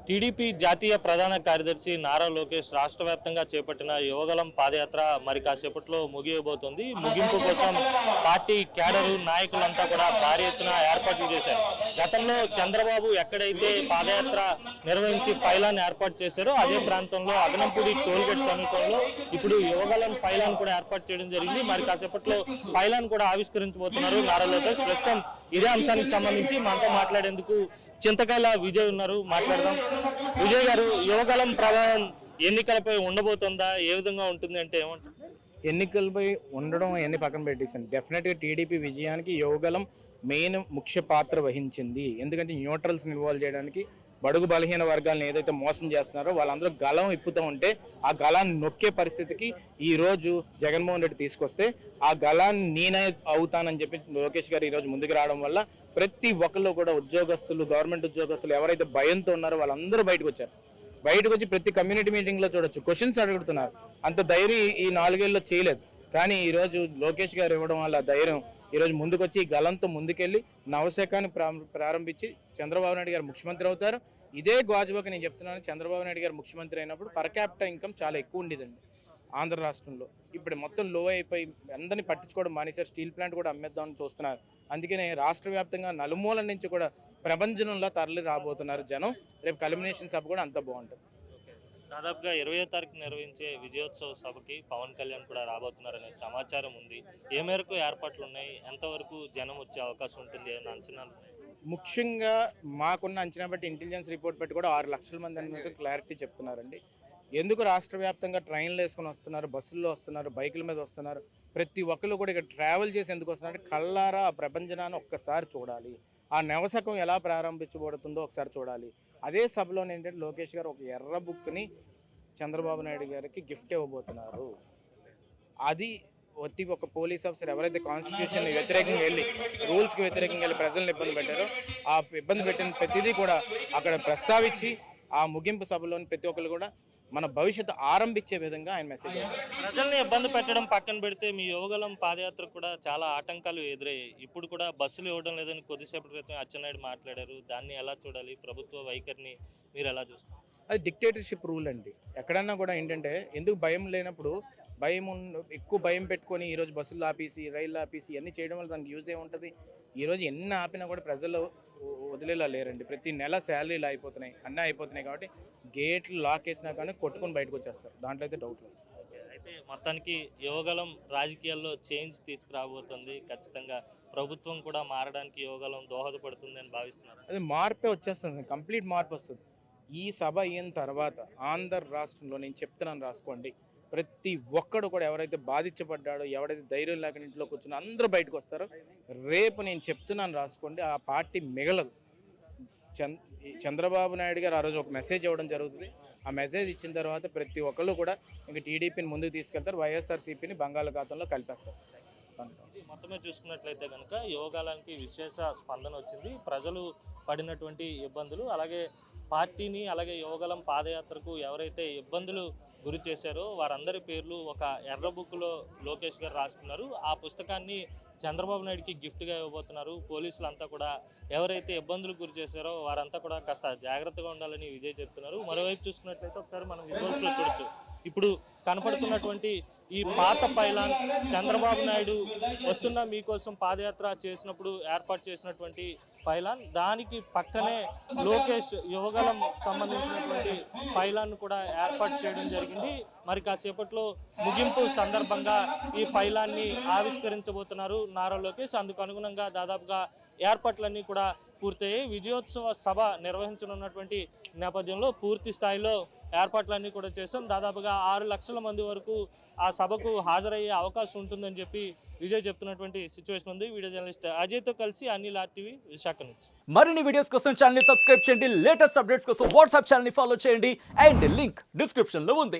TDP జాతీయ ప్రధాన కార్యదర్శి నారా లోకేష్ రాష్ట్ర వ్యాప్తంగా చేపట్టిన యువగలం పాదయాత్ర మరి కాసేపట్లో ముగియబోతోంది. ముగింపు కోసం పార్టీ క్యాడరు నాయకులంతా కూడా భారీ ఎత్తున ఏర్పాట్లు చేశారు. గతంలో చంద్రబాబు ఎక్కడైతే పాదయాత్ర నిర్వహించి పైలాన్ ఏర్పాటు చేశారో అదే ప్రాంతంలో అగనంపూడి టోల్గేట్ సమీపంలో ఇప్పుడు యువగలం పైలాన్ కూడా ఏర్పాటు చేయడం జరిగింది. మరి కాసేపట్లో పైలాన్ కూడా ఆవిష్కరించబోతున్నారు నారా లోకేష్. ప్రస్తుతం ఇదే అంశానికి సంబంధించి మనతో మాట్లాడేందుకు చింతకాయల విజయ్ ఉన్నారు, మాట్లాడదాం. విజయ్ గారు, యువగలం ప్రభావం ఎన్నికలపై ఉండబోతుందా, ఏ విధంగా ఉంటుంది అంటే ఏమంటారు? ఎన్నికలపై ఉండడం అన్ని పక్కన పెట్టేసాను. డెఫినెట్గా టీడీపీ విజయానికి యువగలం మెయిన్ ముఖ్య పాత్ర వహించింది. ఎందుకంటే న్యూట్రల్స్ ఇన్వాల్వ్ చేయడానికి బడుగు బలహీన వర్గాలను ఏదైతే మోసం చేస్తున్నారో వాళ్ళందరూ గలం ఇప్పుతూ ఉంటే ఆ గలాన్ని నొక్కే పరిస్థితికి ఈరోజు జగన్మోహన్ రెడ్డి తీసుకొస్తే ఆ గలాన్ని నేనే అవుతానని చెప్పి లోకేష్ గారు ఈరోజు ముందుకు రావడం వల్ల ప్రతి ఒక్కళ్ళు కూడా ఉద్యోగస్తులు, గవర్నమెంట్ ఉద్యోగస్తులు ఎవరైతే భయంతో ఉన్నారో వాళ్ళందరూ బయటకు వచ్చారు. బయటకు వచ్చి ప్రతి కమ్యూనిటీ మీటింగ్లో చూడొచ్చు, క్వశ్చన్స్ అడుగుతున్నారు. అంత ధైర్యం ఈ 4 ఏళ్ళలో చేయలేదు. కానీ ఈరోజు లోకేష్ గారు ఇవ్వడం వల్ల ధైర్యం ఈరోజు ముందుకొచ్చి ఈ గలంతో ముందుకెళ్ళి నవశకాన్ని ప్రారంభించి చంద్రబాబు నాయుడు గారు ముఖ్యమంత్రి అవుతారు. ఇదే గాజువాక నేను చెప్తున్నాను, చంద్రబాబు నాయుడు గారు ముఖ్యమంత్రి అయినప్పుడు పర్ క్యాపిటల్ ఇన్కమ్ చాలా ఎక్కువ ఉండేదండి ఆంధ్ర రాష్ట్రంలో. ఇప్పుడు మొత్తం లో అయిపోయి అందరినీ పట్టించుకోవడం మానేశారు. స్టీల్ ప్లాంట్ కూడా అమ్మేద్దామని చూస్తున్నారు. అందుకనే రాష్ట్ర వ్యాప్తంగా నలుమూల నుంచి కూడా ప్రపంచంలో తరలి రాబోతున్నారు జనం. రేపు కల్మినేషన్ సభ కూడా అంత బాగుంటుంది. దాదాపుగా 20వ తారీఖు నిర్వహించే విజయోత్సవ సభకి పవన్ కళ్యాణ్ కూడా రాబోతున్నారనే సమాచారం ఉంది. ఏ మేరకు ఏర్పాట్లు ఉన్నాయి, ఎంతవరకు జనం వచ్చే అవకాశం ఉంటుంది, ఏమైనా అంచనాలు? ముఖ్యంగా మాకున్న అంచనా బట్టి ఇంటెలిజెన్స్ రిపోర్ట్ బట్టి కూడా 6 లక్షల మంది అనేది క్లారిటీ చెప్తున్నారండి. ఎందుకు రాష్ట్ర వ్యాప్తంగా ట్రైన్లు వేసుకొని వస్తున్నారు, బస్సుల్లో వస్తున్నారు, బైకుల మీద వస్తున్నారు, ప్రతి ఒక్కరు కూడా ఇక్కడ ట్రావెల్ చేసి ఎందుకు వస్తున్నారు? కళ్ళారా ఆ ప్రపంచనాన్ని ఒక్కసారి చూడాలి, ఆ నవశకం ఎలా ప్రారంభించబడుతుందో ఒకసారి చూడాలి. అదే సభలో ఏంటంటే లోకేష్ గారు ఒక ఎర్ర బుక్ని చంద్రబాబు నాయుడు గారికి గిఫ్ట్ ఇవ్వబోతున్నారు. అది ఒక పోలీస్ ఆఫీసర్ ఎవరైతే కాన్స్టిట్యూషన్ వ్యతిరేకంగా వెళ్ళి, రూల్స్కి వ్యతిరేకంగా వెళ్ళి ప్రజలను ఇబ్బంది పెట్టారో ఆ ఇబ్బంది పెట్టిన ప్రతిదీ కూడా అక్కడ ప్రస్తావించి ఆ ముగింపు సభలోని ప్రతి ఒక్కరు కూడా మన భవిష్యత్తు ఆరంభించే విధంగా ఆయన మెసేజ్. ప్రజల్ని ఇబ్బంది పెట్టడం పక్కన పెడితే మీ యువగలం పాదయాత్ర కూడా చాలా ఆటంకాలు ఎదురయ్యాయి. ఇప్పుడు కూడా బస్సులు ఇవ్వడం లేదని కొద్దిసేపటి క్రితం అచ్చెన్నాయుడు మాట్లాడారు. దాన్ని ఎలా చూడాలి, ప్రభుత్వ వైఖరిని మీరు ఎలా చూస్తారు? అది డిక్టేటర్షిప్ రూల్ అండి. ఎక్కడన్నా కూడా ఏంటంటే ఎందుకు భయం లేనప్పుడు ఎక్కువ భయం పెట్టుకొని ఈరోజు బస్సులు ఆపేసి, రైళ్ళు ఆపేసి ఇవన్నీ చేయడం వల్ల దానికి యూజ్ ఏముంటుంది? ఈరోజు ఎన్ని ఆపినా కూడా ప్రజలు వదిలేలా లేరండి. ప్రతి నెల శాలరీలు అయిపోతున్నాయి, అన్నీ అయిపోతున్నాయి. కాబట్టి గేట్లు లాక్ వేసినా కానీ కొట్టుకొని బయటకు వచ్చేస్తారు. దాంట్లో అయితే డౌట్ లేదు. అయితే మొత్తానికి యువగలం రాజకీయాల్లో చేంజ్ తీసుకురాబోతుంది. ఖచ్చితంగా ప్రభుత్వం కూడా మారడానికి యువగలం దోహదపడుతుంది అని భావిస్తున్నారు. అది మార్పే వచ్చేస్తుంది, కంప్లీట్ మార్పు వస్తుంది. ఈ సభ అయిన తర్వాత ఆంధ్ర రాష్ట్రంలో నేను చెప్తున్నాను, రాసుకోండి, ప్రతి ఒక్కడు కూడా ఎవరైతే బాధించబడ్డాడో, ఎవరైతే ధైర్యం లేకుండా ఇంట్లో కూర్చుని అందరూ బయటకు వస్తారో రేపు నేను చెప్తున్నాను, రాసుకోండి, ఆ పార్టీ మిగలదు. చంద్రబాబు నాయుడు గారు ఆ రోజు ఒక మెసేజ్ ఇవ్వడం జరుగుతుంది. ఆ మెసేజ్ ఇచ్చిన తర్వాత ప్రతి ఒక్కళ్ళు కూడా ఇంక టీడీపీని ముందుకు తీసుకెళ్తారు, వైఎస్ఆర్సీపీని బంగాళాఖాతంలో కలిపేస్తారు. మొత్తమే చూసుకున్నట్లయితే కనుక యువగలానికి విశేష స్పందన వచ్చింది. ప్రజలు పడినటువంటి ఇబ్బందులు, అలాగే పార్టీని, అలాగే యువగలం పాదయాత్రకు ఎవరైతే ఇబ్బందులు గురి చేశారో వారందరి పేర్లు ఒక ఎర్ర బుక్లో లోకేష్ గారు రాసుకున్నారు. ఆ పుస్తకాన్ని చంద్రబాబు నాయుడుకి గిఫ్ట్గా ఇవ్వబోతున్నారు. పోలీసులంతా కూడా ఎవరైతే ఇబ్బందులు గురి చేశారో వారంతా కూడా కాస్త జాగ్రత్తగా ఉండాలని విజయ్ చెప్తున్నారు. మరోవైపు చూసుకున్నట్లయితే ఒకసారి మనం విజువల్స్లో చూడొచ్చు. ఇప్పుడు కనపడుతున్నటువంటి ఈ పాత పైలాన్ చంద్రబాబు నాయుడు వస్తున్న మీకోసం పాదయాత్ర చేసినప్పుడు ఏర్పాటు చేసినటువంటి పైలాన్, దానికి పక్కనే లోకేష్ యువగలం సంబంధించినటువంటి పైలాన్ కూడా ఏర్పాటు చేయడం జరిగింది. మరి కాసేపట్లో ముగింపు సందర్భంగా ఈ పైలాన్ని ఆవిష్కరించబోతున్నారు నారా లోకేష్. అందుకు అనుగుణంగా దాదాపుగా ఏర్పాట్లన్నీ కూడా పూర్తయ్యాయి. విజయోత్సవ సభ నిర్వహించనున్నటువంటి నేపథ్యంలో పూర్తి స్థాయిలో ఏర్పాట్లన్నీ కూడా చేశాం. దాదాపుగా 6 లక్షల మంది వరకు ఆ సభకు హాజరయ్యే అవకాశం ఉంటుందని చెప్పి విజయ్ చెప్తున్నటువంటి సిచ్యువేషన్ ఉంది. వీడియో జర్నలిస్ట్ అజయ్తో కలిసి అనిల్ RTV విశాఖ నుంచి. మరిన్ని వీడియోస్ కోసం ఛానల్ ని సబ్స్క్రైబ్ చేయండి. లేటెస్ట్ అప్డేట్స్ కోసం వాట్సాప్ ఛానల్ ని ఫాలో చేయండి. అండ్ లింక్ డిస్క్రిప్షన్ లో ఉంది.